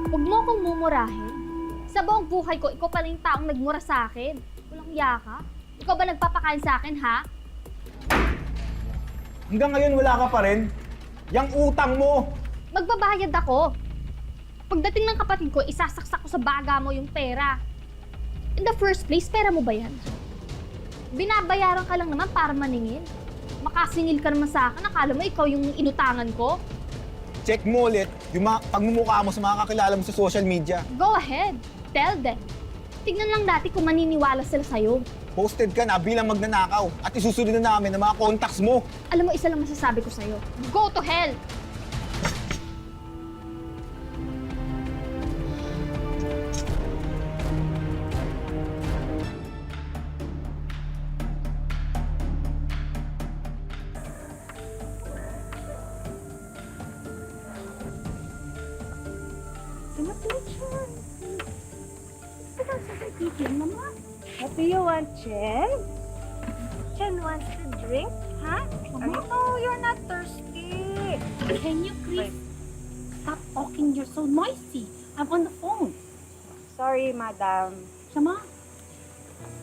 Huwag mo akong mumurahin. Sa buong buhay ko, ikaw pala yung taong nagmura sa akin. Walang yaka. Ikaw ba nagpapakain sa akin, ha? Hanggang ngayon wala ka pa rin? Yang utang mo! Magbabayad ako. Pagdating ng kapatid ko, isasaksak ko sa baga mo yung pera. In the first place, pera mo ba yan? Binabayaran ka lang naman para maningil. Makasingil ka naman sa akin, akala mo ikaw yung inutangan ko? Check mo ulit yung pagmumukha mo sa mga kakilala mo sa social media. Go ahead, tell them. Tignan lang natin kung maniniwala sila sa'yo. Posted ka na bilang magnanakaw at isusunod na namin ang mga contacts mo. Alam mo, isa lang masasabi ko sa'yo. Go to hell! What do you want, Chen? Chen wants to drink, huh? No, you're not thirsty. Can you please stop talking? You're so noisy. I'm on the phone. Sorry, madam. 什么？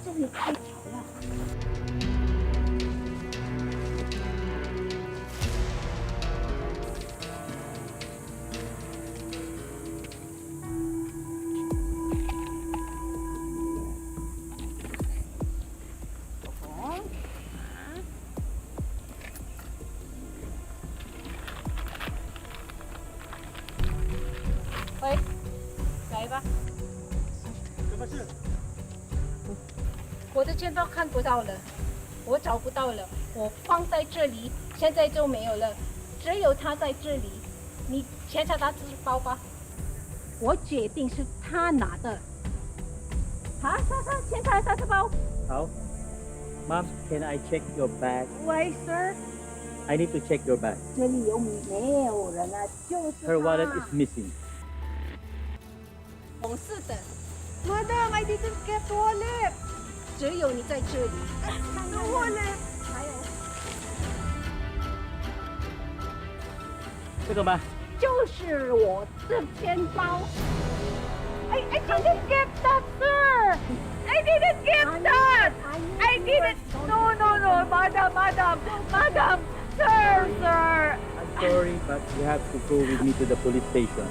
这里太吵了。喂，来吧。什么事？我的钱包看不到了，我找不到了，我放在这里，现在就没有了，只有它在这里。你检查他支包吧。我决定是他拿的。好，检查他支包。好，Mom, can I check your bag? Why, sir？ I need to check your bag. 这里有没有人啊？就是 Her wallet is missing. 红色的。Madam, I didn't get wallet. 只有你在这里。No wallet. 还有。这个吗？就是我的钱包。I didn't get that, sir. I didn't get that. I didn't. No, madam, sir. I'm sorry, but you have to go with me to the police station.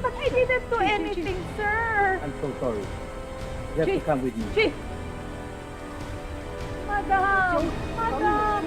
But I didn't do anything, sir. I'm so sorry. You have to come with me. Chief. Madam,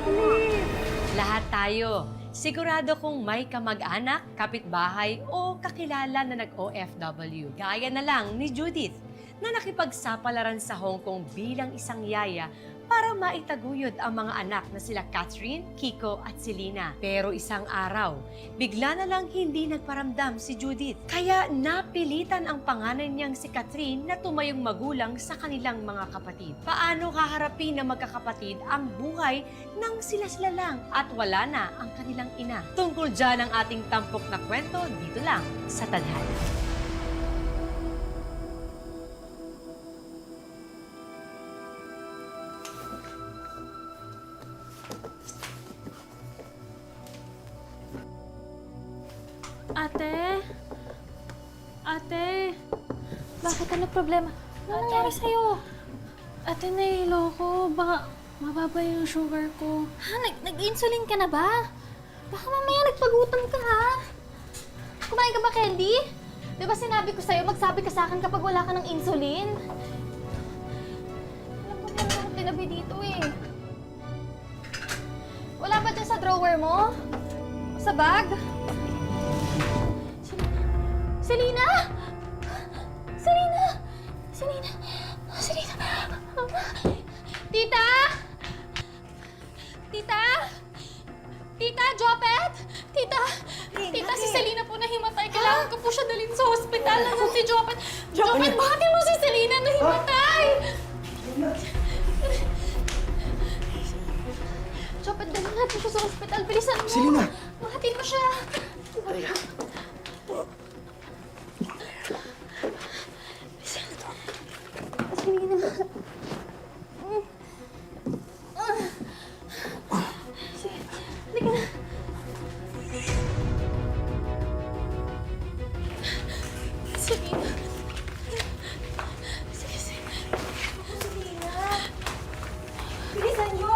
please. Lahat tayo, sigurado kung may kamag-anak, kapitbahay o kakilala na nag-OFW. Gaya na lang ni Judith na nakipagsapalaran sa Hong Kong bilang isang yaya para maitaguyod ang mga anak na sila Catherine, Kiko at Selena. Pero isang araw, bigla na lang hindi nagparamdam si Judith. Kaya napilitan ang panganay niyang si Catherine na tumayong magulang sa kanilang mga kapatid. Paano haharapin ng magkakapatid ang buhay nang sila-sila lang at wala na ang kanilang ina? Tungkol dyan ang ating tampok na kwento dito lang sa Tadhana. Ate? Ate? Bakit? Ano problema? Ano nangyari sa'yo? Ate, nahilo ko. Baka mababa yung sugar ko. Ha? Nag-insulin ka na ba? Baka mamaya nagpagutom ka, ha? Kumain ka ba, Candy? Di ba sinabi ko sa'yo, magsabi ka sa akin kapag wala ka ng insulin? Alam ko meron akong tinabi dito, eh. Wala ba dyan sa drawer mo? O sa bag? Selena! Selena! Selena! Selena! Tita! Tita! Tita, Jopet! Tita! Tita, si Selena po nahimatay. Kailangan ko po siya dalhin sa hospital. Nasaan si Jopet? Jopet, bakit mo si Selena nahimatay? Jopet, dalhin natin siya sa hospital. Bilisan mo! Selena! Mahatid mo siya! Selena! Halika na. Selena. Sige, sige. Bilisan nyo!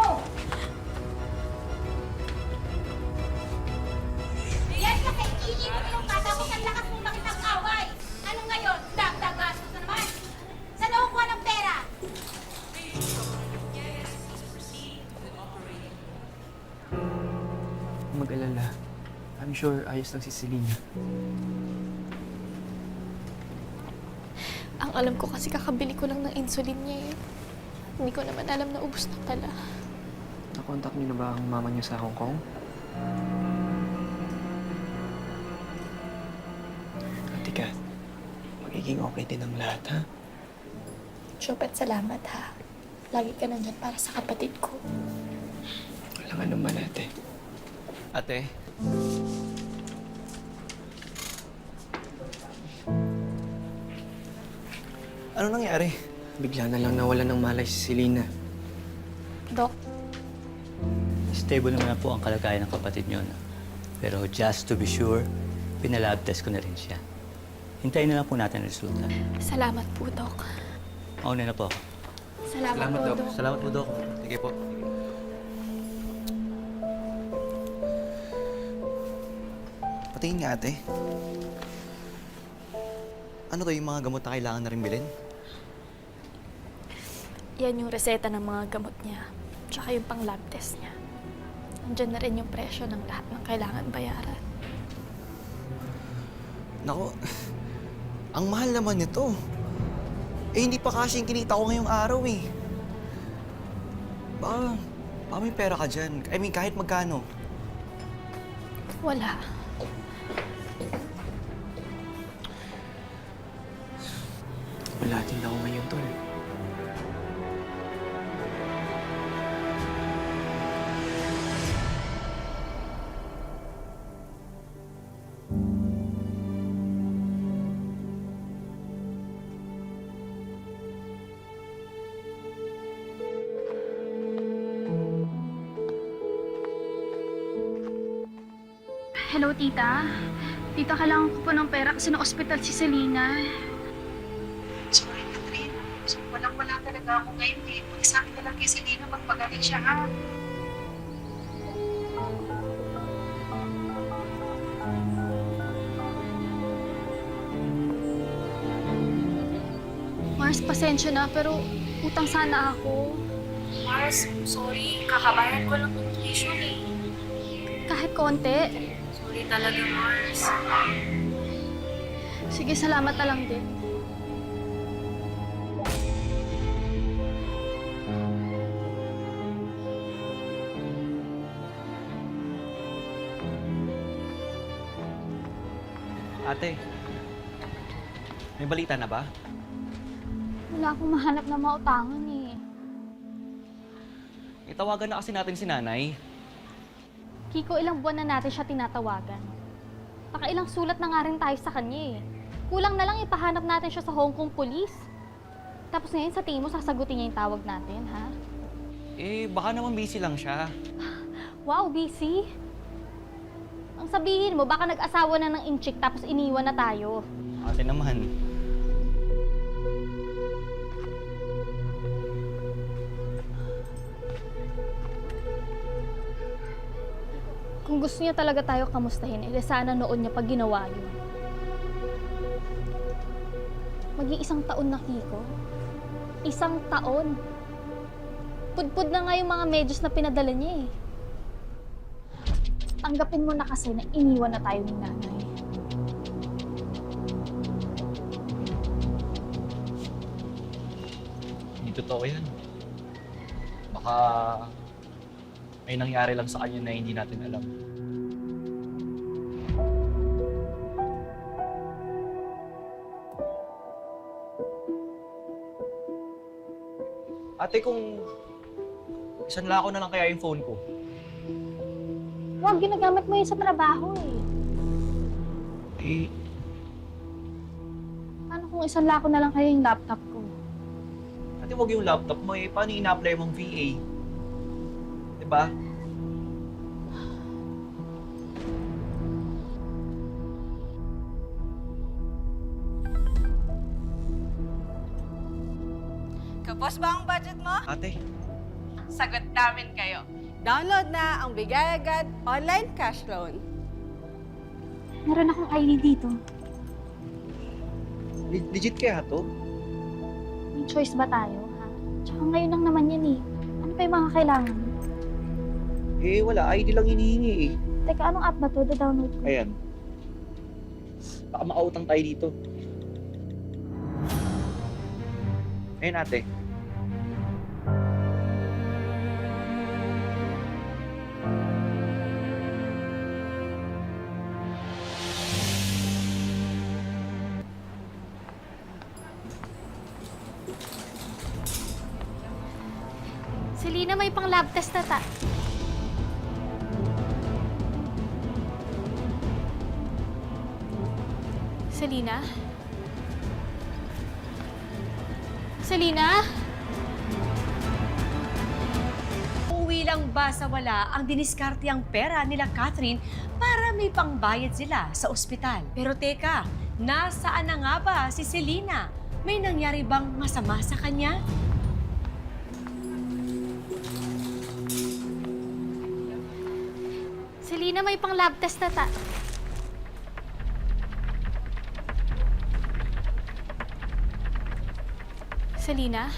Yan kasi iinit yung bata ko sa lakas mong makipag-away. Ano ngayon? Dagdag gastos na naman. Saan ako kuha ng pera? Mag-alala. I'm sure ayos lang si Selena. Ang alam ko kasi kakabili ko lang ng insulin niya eh. Hindi ko naman alam na ubos na pala. Nakontak niyo na ba ang mama niyo sa Hong Kong? Ate Kat, magiging okay din ang lahat, ha? Chopet, salamat ha. Lagi ka nandyan para sa kapatid ko. Walang anuman, ate. Ate? Ano nangyari? Bigla na lang nawalan ng malay si Selena. Dok, Stable naman na po ang kalagayan ng kapatid niyo. No? Pero just to be sure, pinalab test ko na rin siya. Hintayin na lang po natin ang resulta. salamat po, Dok. Mauna na po ako. Salamat po, Dok. Salamat po, Dok. Sige po. Patingin nga, ate. Ano to yung mga gamot na kailangan na rin bilhin? Yan yung reseta ng mga gamot niya. Tsaka yung pang-lab test niya. Nandyan na rin yung presyo ng lahat ng kailangan bayaran. Nako, ang mahal naman nito. Eh, hindi pa kasi yung kinita ko ngayong araw eh. Baka may pera ka dyan. I mean, kahit magkano. Wala. Wala din ako ngayon, tol. Hello, tita. Tita, kailangan ko po ng pera kasi na-ospital si Selena. Sorry, Catherine. So, walang-wala talaga ako ngayon eh. Pag-sabi na lang kay Selena magpagaling siya, ha? Mars, pasensya na, pero utang sana ako. Mars, sorry. Kakabayan ko lang ng tuition eh. Kahit konti. Sorry talaga, Mars. Sige, salamat na lang din. Ate, may balita na ba? Wala akong mahanap na mautangan eh. Itawagan na kasi natin si nanay. Kiko, ilang buwan na natin siya tinatawagan. Nakailang sulat na nga rin tayo sa kanya eh. Kulang na lang ipahanap natin siya sa Hong Kong Police. Tapos ngayon sa tingin mo sasagutin niya yung tawag natin, ha? Eh, baka naman busy lang siya. Wow, busy. Ang sabihin mo, baka nag-asawa na ng inchik tapos iniwan na tayo. Ate naman. Kung gusto niya talaga tayo kamustahin, eh sana noon niya pag ginawa yun. Mag-iisang taon na, Kiko. Isang taon. Pudpud na nga yung mga medyas na pinadala niya eh. Tanggapin mo na kasi na iniwan na tayo ni nanay. Hindi totoo yan. Baka may nangyari lang sa kanya na hindi natin alam. Ate, kung isang lako na lang kaya yung phone ko. Huwag, ginagamit mo yun sa trabaho eh. Eh, Paano kung isang lako na lang kayo yung laptop ko? ate, wag yung laptop mo eh. Paano ina-apply mong VA? Diba? Tapos ba ang budget mo? Ate, Sagot namin kayo. Download na ang Bigay Agad Online Cash Loan. Meron akong ID dito. legit kaya to? May choice ba tayo, ha? Tsaka ngayon lang naman yan eh. Ano pa yung mga kailangan? Eh, wala. ID lang hinihingi eh. Teka, anong app ba to? Da-download ko. Ayan. Baka makautang tayo dito. Ayun ate. Selena, may pang lab test na ta. Selena? Selena? Uuwi lang ba sa wala ang diniskarte ang pera nila Catherine para may pangbayad sila sa ospital? Pero teka, nasaan na nga ba si Selena? May nangyari bang masama sa kanya? Selena, may pang lab test na ta. Selena?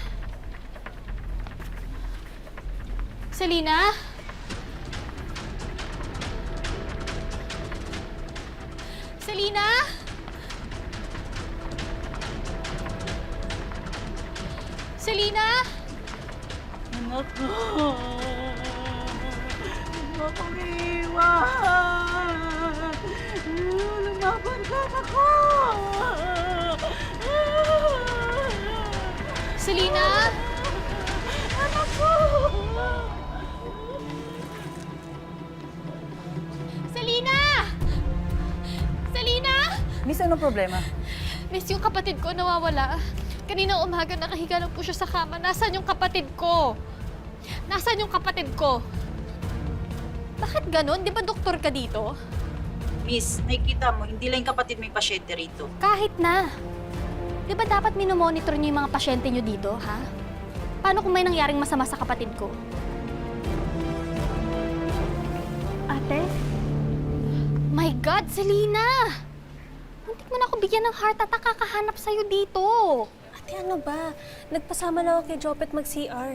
Selena? Selena? Selena? Selena? Selena! Selena! Miss, anong problema? Miss, yung kapatid ko nawawala. Kanina umaga nakahiga lang po siya sa kama. Nasaan yung kapatid ko? Nasaan yung kapatid ko? Bakit ganon? Di ba doktor ka dito? Miss, nakikita mo, hindi lang yung kapatid may pasyente rito. Kahit na. Di ba dapat minomonitor niyo yung mga pasyente niyo dito, ha? Paano kung may nangyaring masama sa kapatid ko? Ate? My God, Selena! Muntik mo na ako bigyan ng heart attack kakahanap sa'yo dito. Ate, ano ba? Nagpasama lang ako kay Jopet mag-CR.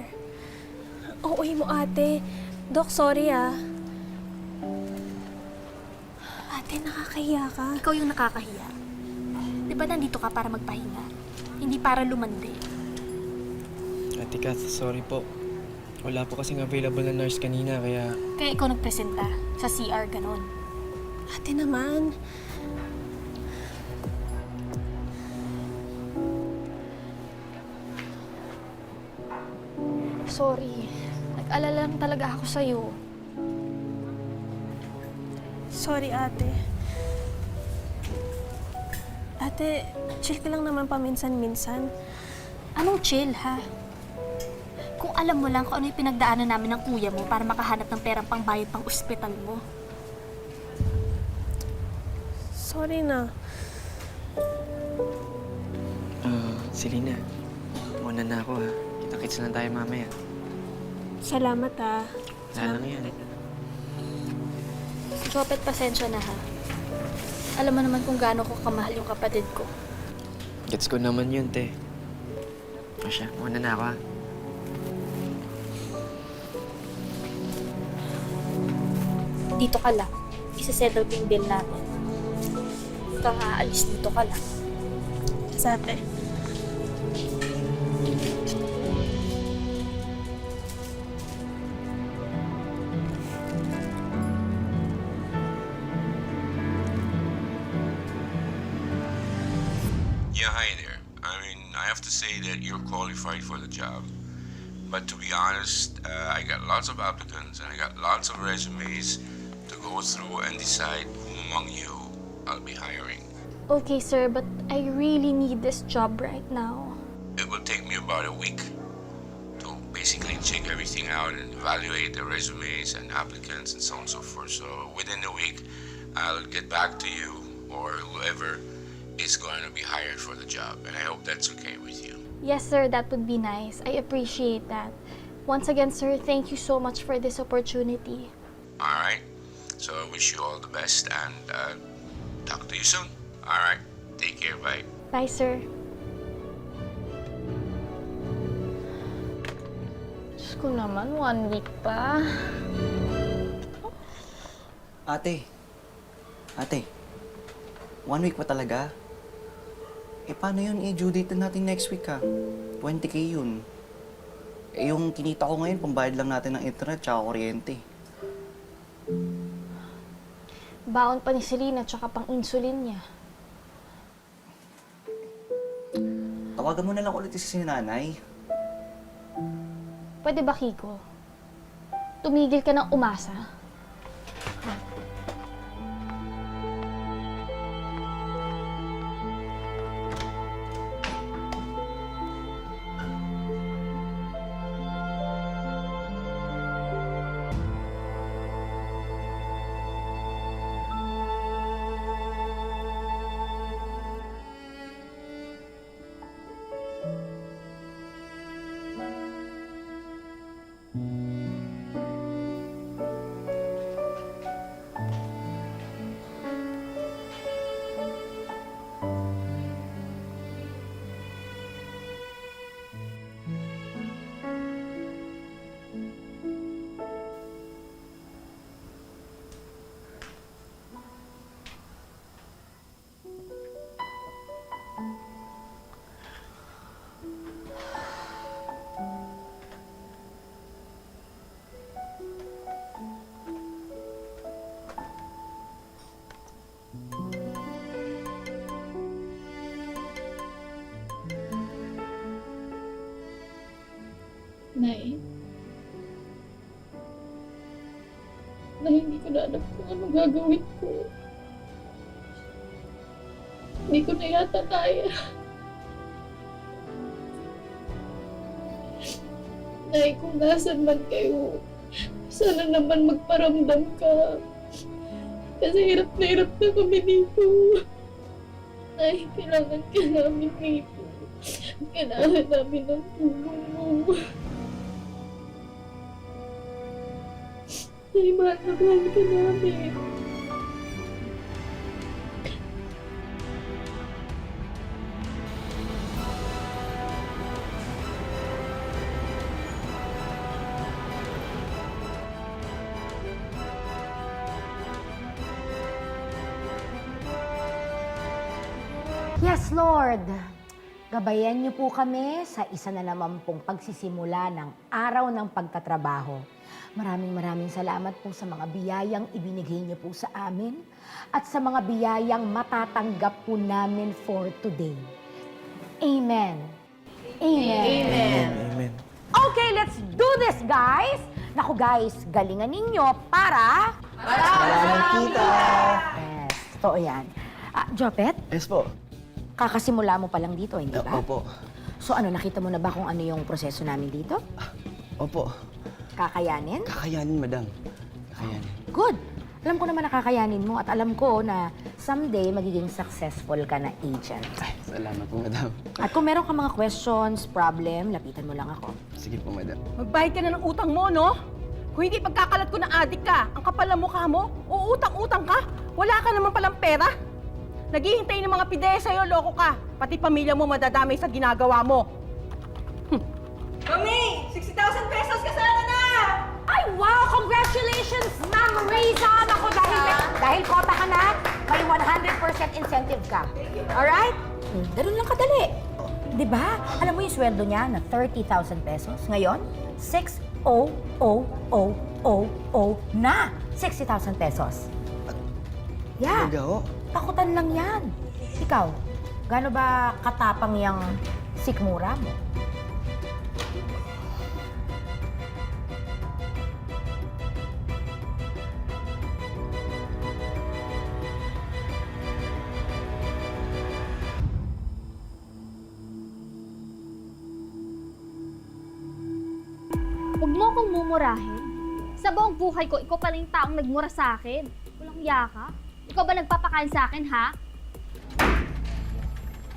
Oo, mo ate. Dok, sorry ah. Ate, nakakahiya ka. Ikaw yung nakakahiya. Di ba nandito ka para magpahinga? Hindi para lumandi. Ate Kath, sorry po. Wala po kasing available na nurse kanina, kaya... Kaya ikaw nagpresenta sa CR, ganon. Ate naman. Sorry. Nag-alala lang talaga ako sa'yo. Sorry, ate. Ate, chill ka lang naman paminsan-minsan. Anong chill, ha? Kung alam mo lang kung ano yung pinagdaanan namin ng kuya mo para makahanap ng perang pangbayad pang ospital mo. Sorry na. Selena, muna na ako ha. Kita-kits lang tayo mamaya. Salamat ah. Wala lang yan. Jopet, pasensya na, ha? Alam mo naman kung gaano ko kamahal yung kapatid ko. Gets ko naman yun, te. O siya, muna na ako ha. Dito ka lang. Isa-settle ko yung bill natin. Huwag kang aalis, dito ka lang. Sa ate. Yeah, hi there. I mean, I have to say that you're qualified for the job. But to be honest, I got lots of applicants and I got lots of resumes to go through and decide who among you I'll be hiring. Okay, sir, but I really need this job right now. It will take me about a week to basically check everything out and evaluate the resumes and applicants and so on and so forth. So within a week, I'll get back to you or whoever is going to be hired for the job. And I hope that's okay with you. Yes, sir, that would be nice. I appreciate that. Once again, sir, thank you so much for this opportunity. All right. So I wish you all the best and talk to you soon. All right. Take care. Bye. Bye, sir. Diyos ko naman, 1 week pa. Ate, 1 week pa talaga? Eh, paano yun? Due date na natin next week, ha? 20K yun. Eh, yung kinita ko ngayon, pambayad lang natin ng internet tsaka kuryente. Baon pa ni Selena tsaka pang insulin niya. Tawagan mo na lang ulit si nanay. Pwede ba, Kiko? Tumigil ka ng umasa. Nay. Hindi ko na alam kung ano gagawin ko. Hindi ko na yata kaya. Nay, kung nasan man kayo, sana naman magparamdam ka. Kasi hirap na kami dito. Nay, kailangan ka namin dito. Kailangan namin ng tulong mo. Ay, mahal ka namin. Yes, Lord. Gabayan niyo po kami sa isa na naman pong pagsisimula ng araw ng pagtatrabaho. Maraming salamat po sa mga biyayang ibinigay niyo po sa amin at sa mga biyayang matatanggap po namin for today. Amen. Amen. Amen. Okay, let's do this, guys! Naku, guys, galingan ninyo para... Salamat, tita! Yes, totoo yan. Jopet, Yes po. kakasimula mo pa lang dito, hindi ba? Opo. So ano, nakita mo na ba kung ano yung proseso namin dito? Opo. Kakayanin? Kakayanin, madam. Kakayanin. Good! Alam ko naman na kakayanin mo at alam ko na someday magiging successful ka na agent. Ay, salamat po, madam. At kung meron ka mga questions, problem, lapitan mo lang ako. Sige po, madam. Magbayad ka na ng utang mo, no? Kung hindi pagkakalat ko na adik ka, ang kapal ng mukha mo, uutang-utang ka, wala ka naman palang pera. Naghihintay ng mga pideya sa'yo, loko ka. Pati pamilya mo madadamay sa ginagawa mo. Mami! 60,000 pesos ka sana na! Ay, wow! Congratulations, Ma'am Riza! Ako, dahil kota ka na, may 100% incentive ka. Alright? Ganun lang kadali. Di ba? Alam mo yung sweldo niya na 30,000 pesos. Ngayon, 6,000,000 na 60,000 pesos. Yeah. Talaga ho? Takutan lang yan. Ikaw, gaano ba katapang yung sikmura mo? Huwag mo akong mumurahin. Sa buong buhay ko, ikaw pala yung taong nagmura sa akin. Walang yaka. Ikaw ba nagpapakain sa akin, ha?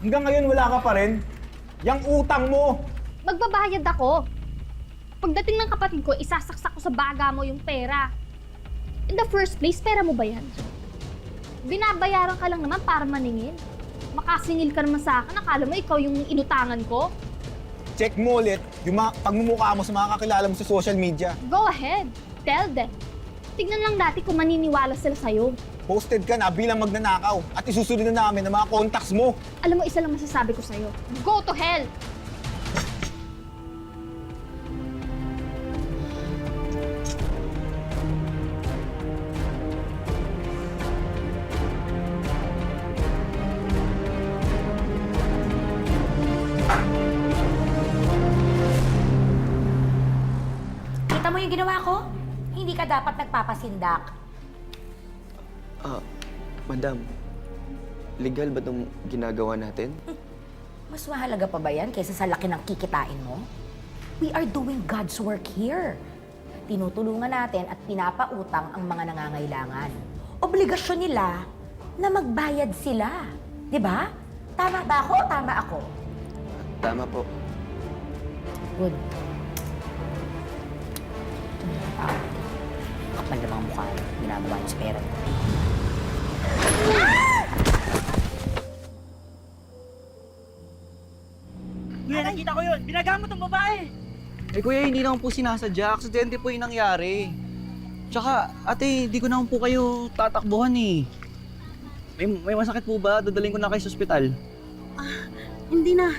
Hanggang ngayon wala ka pa rin. Yang utang mo! Magbabayad ako. Pagdating ng kapatid ko, isasaksak ko sa baga mo yung pera. In the first place, pera mo ba yan? Binabayaran ka lang naman para maningil. Makasingil ka naman sa akin, akala mo ikaw yung inutangan ko? Check mo ulit yung mga pagmumukha mo sa mga kakilala mo sa social media. Go ahead, tell them. Tignan lang natin kung maniniwala sila sa'yo. Posted ka na bilang magnanakaw at isusunod na namin ang mga contacts mo. Alam mo, isa lang masasabi ko sa'yo. Go to hell! Kita mo yung ginawa ko? Hindi ka dapat nagpapasindak. Madam, legal ba itong ginagawa natin? Mas mahalaga pa ba yan kaysa sa laki ng kikitain mo? We are doing God's work here. Tinutulungan natin at pinapautang ang mga nangangailangan. Obligasyon nila na magbayad sila. Di ba? Tama ba ako o tama ako? Tama po. Good. Kapal na mga mukha, ginagawa niyo sa pera. Kuya, nakita ko yun! Binagamot ang babae! Eh kuya, hindi naman po sinasadya. Aksidente po yung nangyari. Tsaka, ate, hindi ko naman po kayo tatakbuhan eh. May masakit po ba? Dadalhin ko na kayo sa ospital. Hindi na.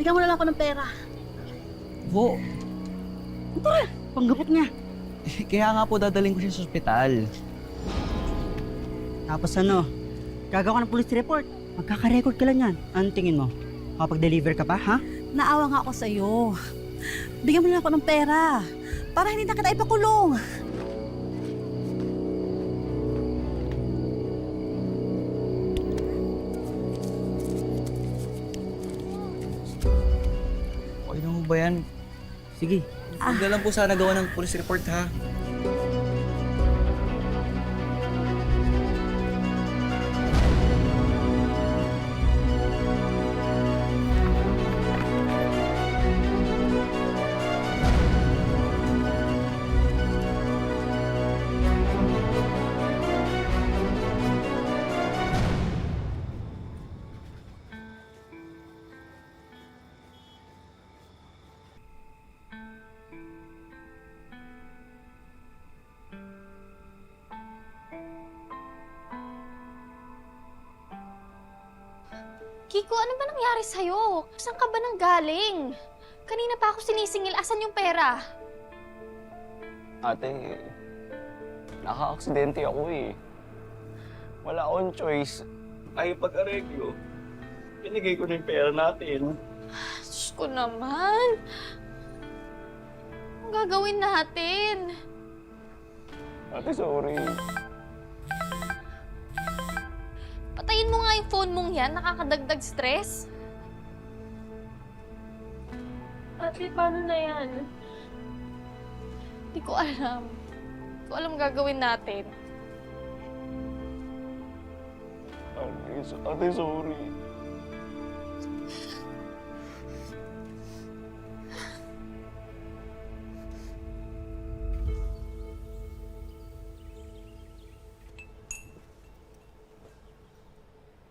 Bigyan mo na lang ako ng pera. Po? Tara, panggapot niya. Kaya nga po dadalhin ko siya sa ospital. Tapos ano, gagawa ng police report. Magkaka-record ka lang yan. Anong tingin mo? Kapag-deliver ka pa, ha? Naawa nga ako sa'yo. Bigyan mo na lang ako ng pera. Para hindi na kita ipakulong. Okay na mo ba yan? Sige. Huwag na lang po sana gawa ng police report, ha? Kiko, ano ba nangyari sa'yo? Saan ka ba nang galing? Kanina pa ako sinisingil. Asan yung pera? Ate, naka-aksidente ako eh. Wala akong choice. Ay pag-areglo. Pinigay ko na yung pera natin. Diyos ko naman. Anong gagawin natin? Ate, sorry. Patayin mo nga yung phone mong yan. Nakakadagdag stress. Ate, paano na yan? Hindi ko alam. Hindi ko alam gagawin natin. Ate, sorry.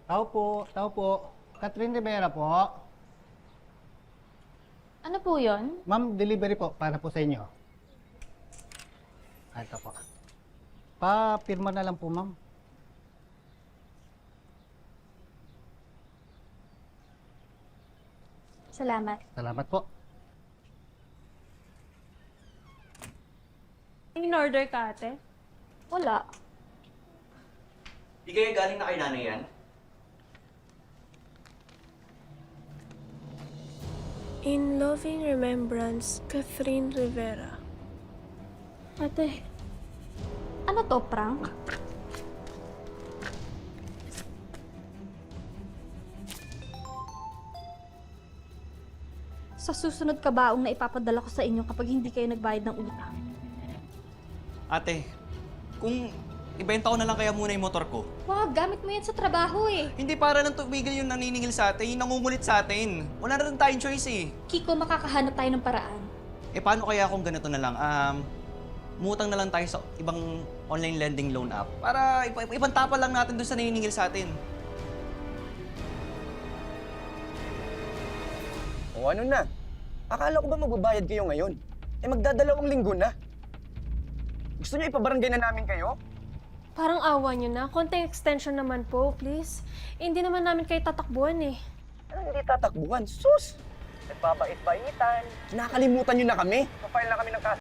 Tao po. Catherine Rivera po. Ano po yon? Ma'am, delivery po para po sa inyo. Ito po. Pa-pirma na lang po, ma'am. Salamat. Salamat po. In-order ka, ate? Wala. Di kaya galing na kay nanay yan? In loving remembrance, Catherine Rivera. Ate, ano to, prank? Sa susunod ka baong na ipapadala ko sa inyo kapag hindi kayo nagbayad ng utang. Ate, kung ibenta ko na lang kaya muna yung motor ko. Wag, gamit mo yan sa trabaho eh. Hindi para lang tumigil yung naniningil sa atin, yung nangungulit sa atin. Wala na rin tayong choice eh. Kiko, makakahanap tayo ng paraan. Eh paano kaya kung ganito na lang? Mutang na lang tayo sa ibang online lending loan app para ipantapal lang natin doon sa naniningil sa atin. O ano na? Akala ko ba magbabayad kayo ngayon? Eh magdadalawang linggo na. Gusto niyo ipabarangay na namin kayo? Parang awa niyo na. Konting extension naman po, please. Hindi naman namin kayo tatakbuhan eh. Anong hindi tatakbuhan? Sus! Nagbabait-baitan. Nakalimutan niyo na kami. Papile na kami ng kaso